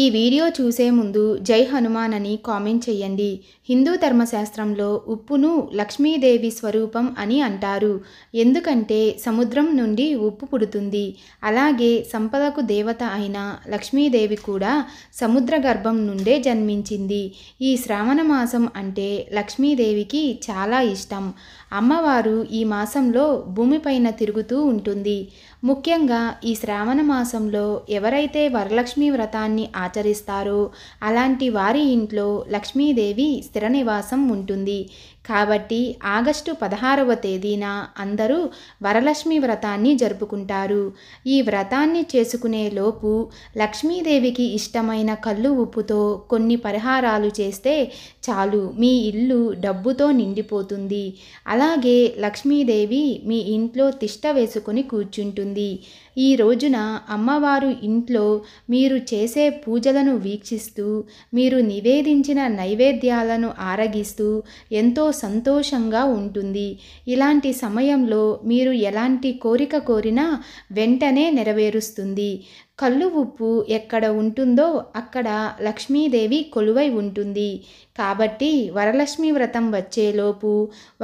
ఈ వీడియో చూసే ముందు జై హనుమాన్ అని కామెంట్ చేయండి. హిందూ ధర్మశాస్త్రంలో ఉప్పును లక్ష్మీదేవి స్వరూపం అని అంటారు. ఎందుకంటే సముద్రం నుండి ఉప్పు పుడుతుంది. అలాగే సంపదకు దేవత అయిన లక్ష్మీదేవి కూడా సముద్ర గర్భం నుండే జన్మించింది. ఈ శ్రావణ మాసం అంటే లక్ష్మీదేవికి చాలా ఇష్టం. అమ్మవారు ఈ మాసంలో భూమిపైన తిరుగుతూ ఉంటుంది. ముఖ్యంగా ఈ శ్రావణ మాసంలో ఎవరైతే వరలక్ష్మి వ్రతాన్ని ఆచరిస్తారో అలాంటి వారి ఇంట్లో లక్ష్మీదేవి స్థిర నివాసం ఉంటుంది. కాబట్టి ఆగస్టు 16వ తేదీన అందరూ వరలక్ష్మి వ్రతాన్ని జరుపుకుంటారు. ఈ వ్రతాన్ని చేసుకునే లోపు లక్ష్మీదేవికి ఇష్టమైన కల్లు ఉప్పుతో కొన్ని పరిహారాలు చేస్తే చాలు, మీ ఇల్లు డబ్బుతో నిండిపోతుంది. అలాగే లక్ష్మీదేవి మీ ఇంట్లో తిష్ట వేసుకుని కూర్చుంటుంది. ఈ రోజున అమ్మవారు ఇంట్లో మీరు చేసే పూజలను వీక్షిస్తూ, మీరు నివేదించిన నైవేద్యాలను ఆరగిస్తూ ఎంతో సంతోషంగా ఉంటుంది. ఇలాంటి సమయంలో మీరు ఎలాంటి కోరిక కోరినా వెంటనే నెరవేరుస్తుంది. కల్లు ఉప్పు ఎక్కడ ఉంటుందో అక్కడ లక్ష్మీదేవి కొలువై ఉంటుంది. కాబట్టి వరలక్ష్మి వ్రతం వచ్చేలోపు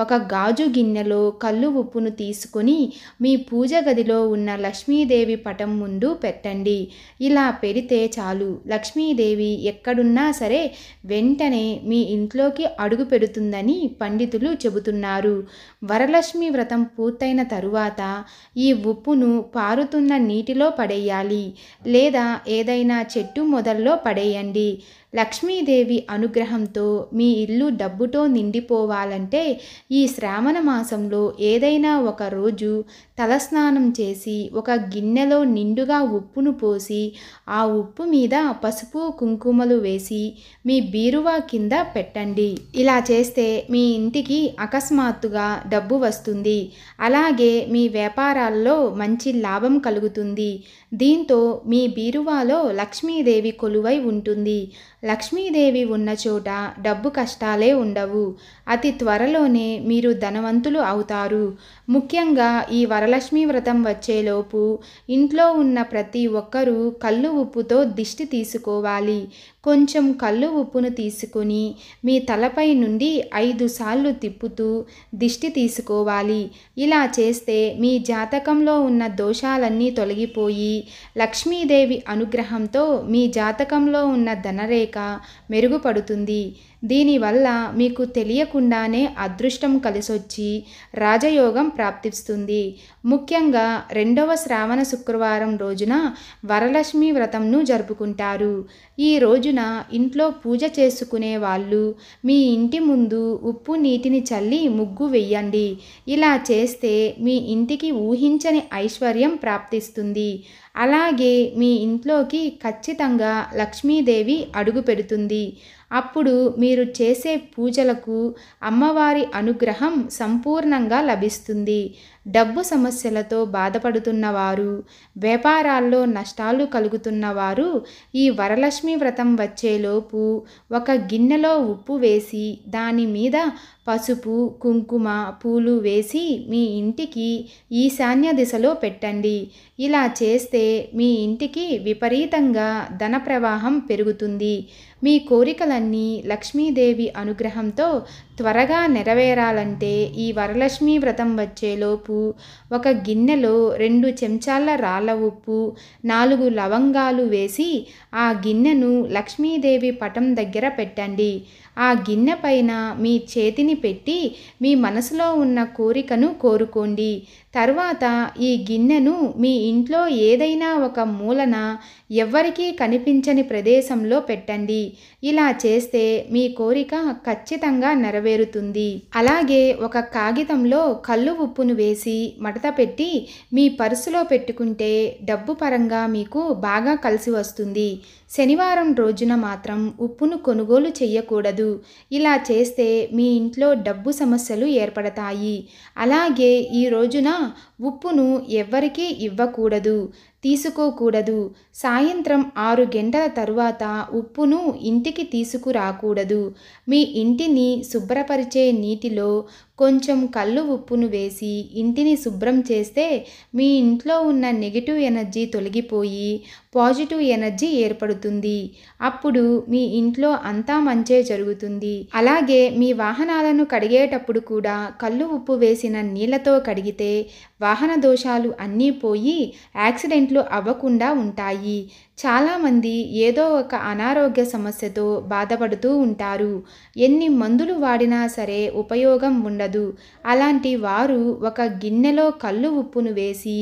ఒక గాజు గిన్నెలో కల్లు ఉప్పును తీసుకొని మీ పూజ గదిలో ఉన్న లక్ష్మీదేవి పటం ముందు పెట్టండి. ఇలా పెడితే చాలు, లక్ష్మీదేవి ఎక్కడున్నా సరే వెంటనే మీ ఇంట్లోకి అడుగు పెడుతుందని పండితులు చెబుతున్నారు. వరలక్ష్మి వ్రతం పూర్తయిన తరువాత ఈ ఉప్పును పారుతున్న నీటిలో పడేయాలి, లేదా ఏదైనా చెట్టు మొదల్లో పడేయండి. లక్ష్మీదేవి అనుగ్రహంతో మీ ఇల్లు డబ్బుతో నిండిపోవాలంటే ఈ శ్రావణ మాసంలో ఏదైనా ఒక రోజు తలస్నానం చేసి ఒక గిన్నెలో నిండుగా ఉప్పును పోసి ఆ ఉప్పు మీద పసుపు కుంకుమలు వేసి మీ బీరువా కింద పెట్టండి. ఇలా చేస్తే మీ ఇంటికి అకస్మాత్తుగా డబ్బు వస్తుంది. అలాగే మీ వ్యాపారాల్లో మంచి లాభం కలుగుతుంది. దీంతో మీ బీరువాలో లక్ష్మీదేవి కొలువై ఉంటుంది. లక్ష్మీదేవి ఉన్న చోట డబ్బు కష్టాలే ఉండవు. అతి త్వరలోనే మీరు ధనవంతులు అవుతారు. ముఖ్యంగా ఈ వరలక్ష్మి వ్రతం వచ్చేలోపు ఇంట్లో ఉన్న ప్రతి ఒక్కరూ కల్లు ఉప్పుతో దిష్టి తీసుకోవాలి. కొంచెం కల్లు ఉప్పును తీసుకొని మీ తలపై నుండి 5 సార్లు తిప్పుతూ దిష్టి తీసుకోవాలి. ఇలా చేస్తే మీ జాతకంలో ఉన్న దోషాలన్నీ తొలగిపోయి లక్ష్మీదేవి అనుగ్రహంతో మీ జాతకంలో ఉన్న ధనరేఖ మెరుగుపడుతుంది. దీనివల్ల మీకు తెలియకుండానే అదృష్టం కలిసొచ్చి రాజయోగం ప్రాప్తిస్తుంది. ముఖ్యంగా 2వ శ్రావణ శుక్రవారం రోజున వరలక్ష్మి వ్రతంను జరుపుకుంటారు. ఈ రోజున ఇంట్లో పూజ చేసుకునే వాళ్ళు మీ ఇంటి ముందు ఉప్పు నీటిని చల్లి ముగ్గు వెయ్యండి. ఇలా చేస్తే మీ ఇంటికి ఊహించని ఐశ్వర్యం ప్రాప్తిస్తుంది. అలాగే మీ ఇంట్లోకి ఖచ్చితంగా లక్ష్మీదేవి అడుగు పెడుతుంది. అప్పుడు మీరు చేసే పూజలకు అమ్మవారి అనుగ్రహం సంపూర్ణంగా లభిస్తుంది. డబ్బు సమస్యలతో బాధపడుతున్నవారు, వ్యాపారాల్లో నష్టాలు కలుగుతున్నవారు ఈ వరలక్ష్మి వ్రతం వచ్చేలోపు ఒక గిన్నెలో ఉప్పు వేసి దాని మీద పసుపు, కుంకుమ, పూలు వేసి మీ ఇంటికి ఈశాన్య దిశలో పెట్టండి. ఇలా చేస్తే మీ ఇంటికి విపరీతంగా ధన ప్రవాహం పెరుగుతుంది. మీ కోరికలన్నీ లక్ష్మీదేవి అనుగ్రహంతో త్వరగా నెరవేరాలంటే ఈ వరలక్ష్మి వ్రతం వచ్చేలోపు ఒక గిన్నెలో 2 చెంచాల రాళ్ళ ఉప్పు, 4 లవంగాలు వేసి ఆ గిన్నెను లక్ష్మీదేవి పటం దగ్గర పెట్టండి. ఆ గిన్నె పైన మీ చేతిని పెట్టి మీ మనసులో ఉన్న కోరికను కోరుకోండి. తర్వాత ఈ గిన్నెను మీ ఇంట్లో ఏదైనా ఒక మూలన ఎవ్వరికీ కనిపించని ప్రదేశంలో పెట్టండి. ఇలా చేస్తే మీ కోరిక ఖచ్చితంగా నెరవేరుతుంది. అలాగే ఒక కాగితంలో కల్లు ఉప్పును వేసి మడత పెట్టి మీ పర్సులో పెట్టుకుంటే డబ్బు పరంగా మీకు బాగా కలిసి వస్తుంది. శనివారం రోజున మాత్రం ఉప్పును కొనుగోలు చేయకూడదు. ఇలా చేస్తే మీ ఇంట్లో డబ్బు సమస్యలు ఏర్పడతాయి. అలాగే ఈ రోజున ఉప్పును ఎవ్వరికీ ఇవ్వకూడదు, తీసుకోకూడదు. సాయంత్రం 6 గంటల తరువాత ఉప్పును ఇంటికి తీసుకురాకూడదు. మీ ఇంటిని శుభ్రపరిచే నీటిలో కొంచెం కల్లు ఉప్పును వేసి ఇంటిని శుభ్రం చేస్తే మీ ఇంట్లో ఉన్న నెగిటివ్ ఎనర్జీ తొలగిపోయి పాజిటివ్ ఎనర్జీ ఏర్పడుతుంది. అప్పుడు మీ ఇంట్లో అంతా మంచే జరుగుతుంది. అలాగే మీ వాహనాలను కడిగేటప్పుడు కూడా కల్లు ఉప్పు వేసిన నీళ్లతో కడిగితే వాహన దోషాలు అన్నీ పోయి యాక్సిడెంట్లు అవ్వకుండా ఉంటాయి. చాలామంది ఏదో ఒక అనారోగ్య సమస్యతో బాధపడుతూ ఉంటారు. ఎన్ని మందులు వాడినా సరే ఉపయోగం ఉండదు. అలాంటి వారు ఒక గిన్నెలో కల్లు ఉప్పును వేసి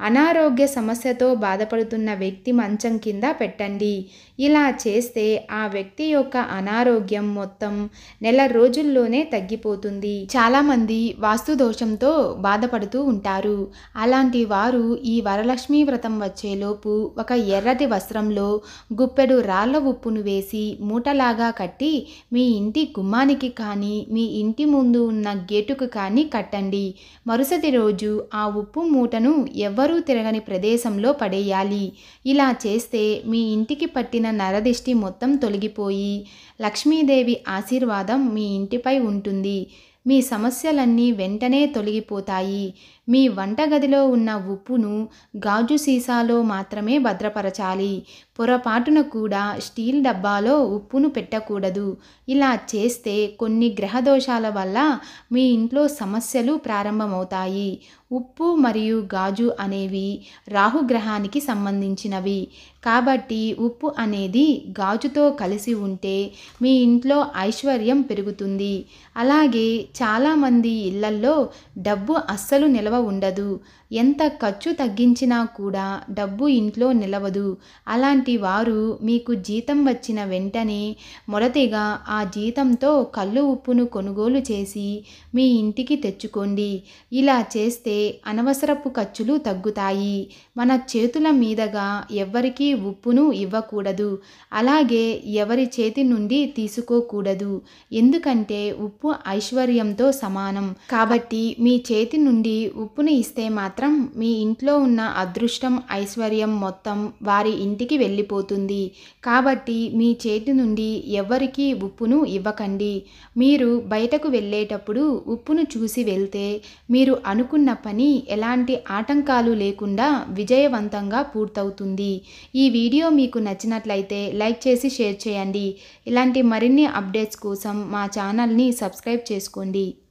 అనారోగ్య సమస్యతో బాధపడుతున్న వ్యక్తి మంచం కింద పెట్టండి. ఇలా చేస్తే ఆ వ్యక్తి యొక్క అనారోగ్యం మొత్తం నెల రోజుల్లోనే తగ్గిపోతుంది. చాలామంది వాస్తు దోషంతో బాధపడుతూ ఉంటారు. అలాంటి వారు ఈ వరలక్ష్మీ వ్రతం వచ్చేలోపు ఒక ఎర్రటి వస్త్రంలో గుప్పెడు రాళ్ళ ఉప్పును వేసి మూటలాగా కట్టి మీ ఇంటి గుమ్మానికి కానీ మీ ఇంటి ముందు ఉన్న గేటుకు కానీ కట్టండి. మరుసటి రోజు ఆ ఉప్పు మూటను ఎవ్వరూ తిరగని ప్రదేశంలో పడేయాలి. ఇలా చేస్తే మీ ఇంటికి పట్టిన నరదిష్టి మొత్తం తొలగిపోయి లక్ష్మీదేవి ఆశీర్వాదం మీ ఇంటిపై ఉంటుంది. మీ సమస్యలన్నీ వెంటనే తొలగిపోతాయి. మీ వంటగదిలో ఉన్న ఉప్పును గాజు సీసాలో మాత్రమే భద్రపరచాలి. పొరపాటున కూడా స్టీల్ డబ్బాలో ఉప్పును పెట్టకూడదు. ఇలా చేస్తే కొన్ని గ్రహదోషాల వల్ల మీ ఇంట్లో సమస్యలు ప్రారంభమవుతాయి. ఉప్పు మరియు గాజు అనేవి రాహుగ్రహానికి సంబంధించినవి. కాబట్టి ఉప్పు అనేది గాజుతో కలిసి ఉంటే మీ ఇంట్లో ఐశ్వర్యం పెరుగుతుంది. అలాగే చాలామంది ఇళ్లల్లో డబ్బు అస్సలు నిలవ ఉండదు. ఎంత ఖర్చు తగ్గించినా కూడా డబ్బు ఇంట్లో నిలవదు. అలాంటి వారు మీకు జీతం వచ్చిన వెంటనే మొదటిగా ఆ జీతంతో కల్లు ఉప్పును కొనుగోలు చేసి మీ ఇంటికి తెచ్చుకోండి. ఇలా చేస్తే అనవసరపు ఖర్చులు తగ్గుతాయి. మన చేతుల మీదుగా ఎవ్వరికీ ఉప్పును ఇవ్వకూడదు. అలాగే ఎవరి చేతి నుండి తీసుకోకూడదు. ఎందుకంటే ఉప్పు ఐశ్వర్యంతో సమానం. కాబట్టి మీ చేతి నుండి ఉప్పును ఇస్తే మాత్రం మీ ఇంట్లో ఉన్న అదృష్టం ఐశ్వర్యం మొత్తం వారి ఇంటికి వెళ్ళిపోతుంది. కాబట్టి మీ చేతి నుండి ఎవ్వరికీ ఉప్పును ఇవ్వకండి. మీరు బయటకు వెళ్ళేటప్పుడు ఉప్పును చూసి వెళ్తే మీరు అనుకున్న పని ఎలాంటి ఆటంకాలు లేకుండా విజయవంతంగా పూర్తవుతుంది. ఈ వీడియో మీకు నచ్చినట్లయితే లైక్ చేసి షేర్ చేయండి. ఇలాంటి మరిన్ని అప్డేట్స్ కోసం మా ఛానల్ని సబ్స్క్రైబ్ చేసుకోండి.